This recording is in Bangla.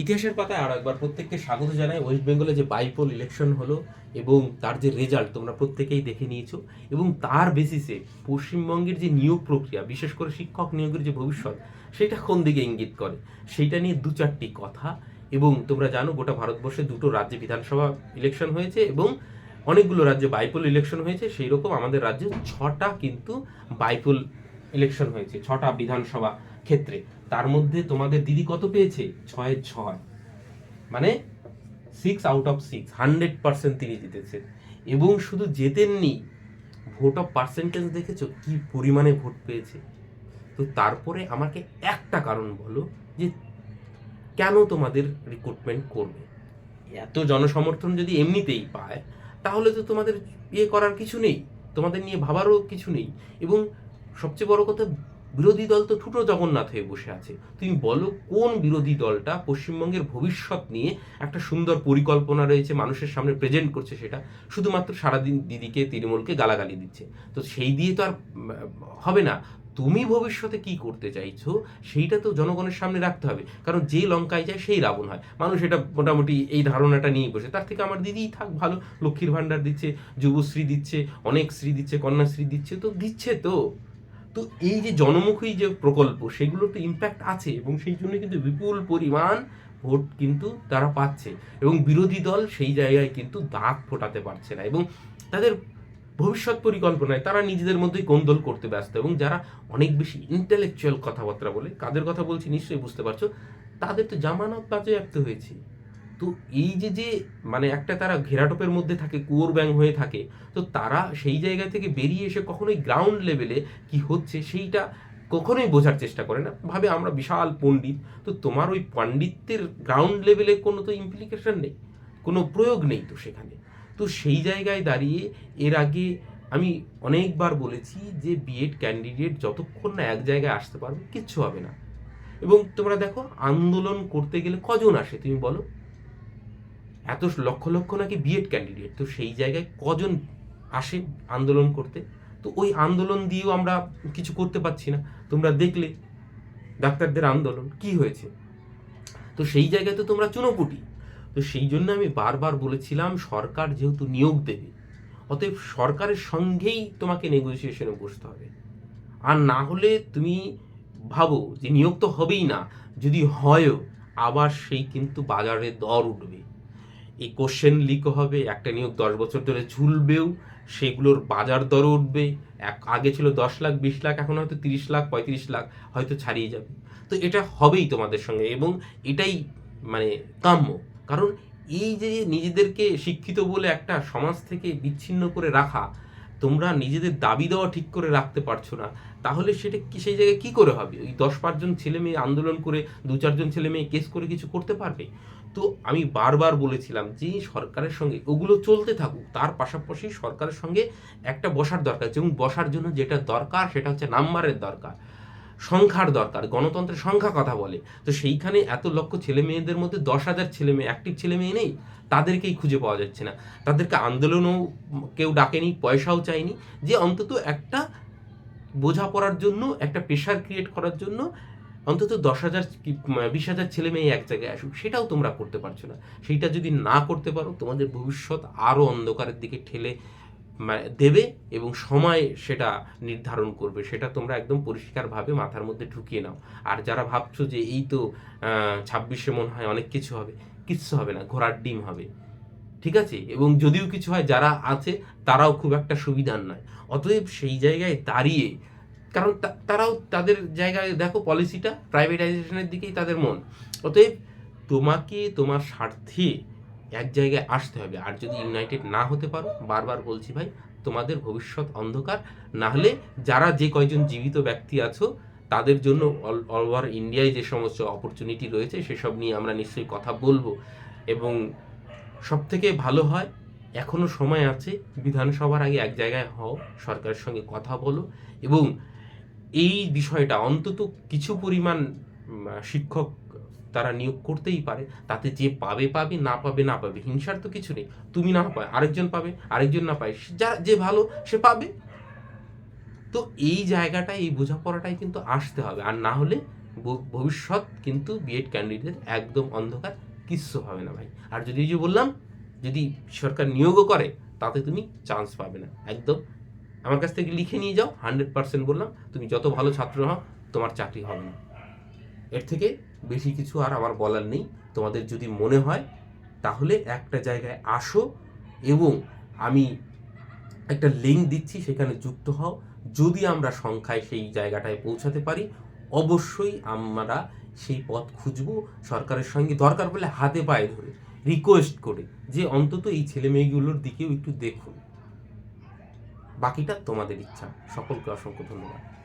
ইতিহাসের পাতায় আরও একবার প্রত্যেককে স্বাগত জানাই। ওয়েস্ট বেঙ্গলে যে বাইপোল ইলেকশন হলো এবং তার যে রেজাল্ট তোমরা প্রত্যেকেই দেখে নিয়েছো, এবং তার বেসিসে পশ্চিমবঙ্গের যে নিয়োগ প্রক্রিয়া, বিশেষ করে শিক্ষক নিয়োগের যে ভবিষ্যৎ, সেটা কোন দিকে ইঙ্গিত করে সেইটা নিয়ে দু চারটি কথা। এবং তোমরা জানো গোটা ভারতবর্ষে দুটো রাজ্যে বিধানসভা ইলেকশন হয়েছে এবং অনেকগুলো রাজ্যে বাইপোল ইলেকশন হয়েছে। সেই রকম আমাদের রাজ্যে ছটা কিন্তু বাইপোল ইলেকশন হয়েছে, ছটা বিধানসভা ক্ষেত্রে। তার মধ্যে তোমাদের দিদি কত পেয়েছে? 6-6, মানে 6 আউট অফ 6, 100% তিনি জিতেছেন। এবং শুধু জেতেননি, ভোট অফ পার্সেন্টেজ দেখেছো কি পরিমাণে ভোট পেয়েছে? তো তারপরে আমাকে একটা কারণ বলো যে কেন তোমাদের রিক্রুটমেন্ট করবে? এত জনসমর্থন যদি এমনিতেই পায়, তাহলে তো তোমাদের ইয়ে করার কিছু নেই, তোমাদের নিয়ে ভাবারও কিছু নেই। এবং সবচেয়ে বড় কথা, বিরোধী দল তো ঠুটো জগন্নাথ হয়ে বসে আছে। তুমি বলো কোন বিরোধী দলটা পশ্চিমবঙ্গের ভবিষ্যৎ নিয়ে একটা সুন্দর পরিকল্পনা রয়েছে, মানুষের সামনে প্রেজেন্ট করছে, সেটা শুধুমাত্র সারাদিন দিদিকে, তৃণমূলকে গালাগালি দিচ্ছে? তো সেই দিয়ে তো আর হবে না। তুমি ভবিষ্যতে কি করতে চাইছো সেইটা তো জনগণের সামনে রাখতে হবে, কারণ যে লঙ্কায় যায় সেই রাবণ হয়। মানুষ এটা মোটামুটি এই ধারণাটা নিয়ে বসে, তার থেকে আমার দিদিই থাক ভালো, লক্ষ্মীর ভাণ্ডার দিচ্ছে, যুবশ্রী দিচ্ছে, অনেক শ্রী দিচ্ছে, কন্যাশ্রী দিচ্ছে, তো দিচ্ছে তো। তো এই যে জনমুখী যে প্রকল্প, সেগুলোর তো ইম্প্যাক্ট আছে, এবং সেই জন্য কিন্তু বিপুল পরিমাণ ভোট কিন্তু তারা পাচ্ছে। এবং বিরোধী দল সেই জায়গায় কিন্তু দাঁত ফোটাতে পারছে না, এবং তাদের ভবিষ্যৎ পরিকল্পনায় তারা নিজেদের মধ্যেই কোন্দল করতে ব্যস্ত। এবং যারা অনেক বেশি ইন্টেলেকচুয়াল কথাবার্তা বলে, কাদের কথা বলছি নিশ্চয়ই বুঝতে পারছো, তাদের তো জামানত বাজেয়াপ্ত হয়েছে। তো এই যে যে মানে একটা তারা ঘেরাটোপের মধ্যে থাকে, কুয়োর ব্যাং হয়ে থাকে, তো তারা সেই জায়গা থেকে বেরিয়ে এসে কখনোই গ্রাউন্ড লেভেলে কি হচ্ছে সেইটা কখনোই বোঝার চেষ্টা করে না, ভাবে আমরা বিশাল পণ্ডিত। তো তোমার ওই পাণ্ডিত্যের গ্রাউন্ড লেভেলে কোনো তো ইমপ্লিকেশন নেই, কোনো প্রয়োগ নেই তো সেখানে। তো সেই জায়গায় দাঁড়িয়ে এর আগে আমি অনেকবার বলেছি যে বিএড ক্যান্ডিডেট যতক্ষণ না এক জায়গায় আসতে পারবে কিচ্ছু হবে না। এবং তোমরা দেখো, আন্দোলন করতে গেলে কজন আসে তুমি বলো? এত লক্ষ লক্ষ নাকি বিএড ক্যান্ডিডেট, তো সেই জায়গায় কজন আসে আন্দোলন করতে? তো ওই আন্দোলন দিয়েও আমরা কিছু করতে পারছি না। তোমরা দেখলে ডাক্তারদের আন্দোলন কি হয়েছে। তো সেই জায়গায় তো তোমরা চুনোপুটি। তো সেই জন্য আমি বারবার বলেছিলাম, সরকার যেহেতু নিয়োগ দেবে, অতএব সরকারের সঙ্গেই তোমাকে নেগোসিয়েশনে বসতে হবে। আর না হলে তুমি ভাবো যে নিয়োগ তো হবেই না, যদি হয়ও আবার সেই কিন্তু বাজারে দর উঠবে, এই কোশ্চেন লিক হবে, একটা নিয়োগ 10 বছর ধরে ঝুলবেও, সেগুলোর বাজার দরও উঠবে। আগে ছিল 10 লাখ 20 লাখ, এখন হয়তো 30 লাখ 35 লাখ হয়তো ছাড়িয়ে যাবে। তো এটা হবেই তোমাদের সঙ্গে, এবং এটাই মানে কাম্য। কারণ এই যে নিজেদেরকে শিক্ষিত বলে একটা সমাজ থেকে বিচ্ছিন্ন করে রাখা, তোমরা নিজেদের দাবি দেওয়া ঠিক করে রাখতে পারছো না, তাহলে সেটা কি সেই জায়গায় কি করে হবে? ওই 10-5 জন ছেলে মেয়ে আন্দোলন করে, 2-4 জন ছেলে মেয়ে কেস করে কিছু করতে পারবে? তো আমি বারবার বলেছিলাম যে সরকারের সঙ্গে ওগুলো চলতে থাকুক, তার পাশাপাশি সরকারের সঙ্গে একটা বসার দরকার আছে, এবং বসার জন্য যেটা দরকার সেটা হচ্ছে নাম্বারের দরকার, সংখ্যার দরকার। গণতন্ত্রের সংখ্যা কথা বলে। তো সেইখানে এত লক্ষ ছেলে মেয়েদের মধ্যে 10,000 ছেলে মেয়ে, অ্যাক্টিভ ছেলে মেয়ে নেই, তাদেরকেই খুঁজে পাওয়া যাচ্ছে না। তাদেরকে আন্দোলনও কেউ ডাকেনি, পয়সাও চায়নি, যে অন্তত একটা বোঝাপড়ার জন্য, একটা প্রেশার ক্রিয়েট করার জন্য অন্তত 10,000 কি 20,000 ছেলে মেয়ে এক জায়গায় আসুক, সেটাও তোমরা করতে পারছো না। সেইটা যদি না করতে পারো, তোমাদের ভবিষ্যৎ আরও অন্ধকারের দিকে ঠেলে দেবে, এবং সময় সেটা নির্ধারণ করবে। সেটা তোমরা একদম পরিষ্কারভাবে মাথার মধ্যে ঢুকিয়ে নাও। আর যারা ভাবছো যে এই তো 26-এ মনে হয় অনেক কিছু হবে, কিচ্ছু হবে না, ঘোড়ার ডিম হবে, ঠিক আছে? এবং যদিও কিছু হয়, যারা আছে তারাও খুব একটা সুবিধার নয়। অতএব সেই জায়গায় দাঁড়িয়ে, কারণ তারাও তাদের জায়গায় দেখো, পলিসিটা প্রাইভেটাইজেশনের দিকেই তাদের মন। অতএব তোমাকে তোমার স্বার্থে এক জায়গায় আসতে হবে। আর যদি ইউনাইটেড না হতে পারো, বারবার বলছি ভাই, তোমাদের ভবিষ্যৎ অন্ধকার। না হলে যারা যে কয়জন জীবিত ব্যক্তি আছো, তাদের জন্য অল ওভার ইন্ডিয়ায় যে সমস্ত অপরচুনিটি রয়েছে সেসব নিয়ে আমরা নিশ্চয়ই কথা বলবো। এবং সব থেকে ভালো হয়, এখনো সময় আছে, বিধানসভার আগে এক জায়গায় হও, সরকারের সঙ্গে কথা বলো, এবং এই বিষয়টা অন্তত কিছু পরিমাণ শিক্ষক তারা নিয়োগ করতেই পারে। তাতে যে পাবে পাবে, না পাবে না পাবে, হিংসার তো কিছু নেই। তুমি না পায় আরেকজন পাবে, আরেকজন না পায় যা যে ভালো সে পাবে। তো এই জায়গাটায়, এই বোঝাপড়াটাই কিন্তু আসতে হবে। আর না হলে ভবিষ্যৎ কিন্তু বিএড ক্যান্ডিডেট একদম অন্ধকার, কিচ্ছু হবে না ভাই। আর যদি এই যে বললাম, যদি সরকার নিয়োগও করে তাতে তুমি চান্স পাবে না একদম। আমার কাছ থেকে লিখে নিয়ে যাও, 100% বললাম, তুমি যত ভালো ছাত্র হও তোমার চাকরি হবে না। এর থেকে বেশি কিছু আর আমার বলার নেই। তোমাদের যদি মনে হয় তাহলে একটা জায়গায় আসো, এবং আমি একটা লিঙ্ক দিচ্ছি, সেখানে যুক্ত হও। যদি আমরা সংখ্যায় সেই জায়গাটায় পৌঁছাতে পারি, অবশ্যই আমরা সেই পথ খুঁজব সরকারের সঙ্গে, দরকার পড়লে হাতে পায়ে ধরে রিকোয়েস্ট করে, যে অন্তত এই ছেলে মেয়েগুলোর দিকেও একটু দেখুন। বাকিটা তোমাদের ইচ্ছা। সকলকে অসংখ্য ধন্যবাদ।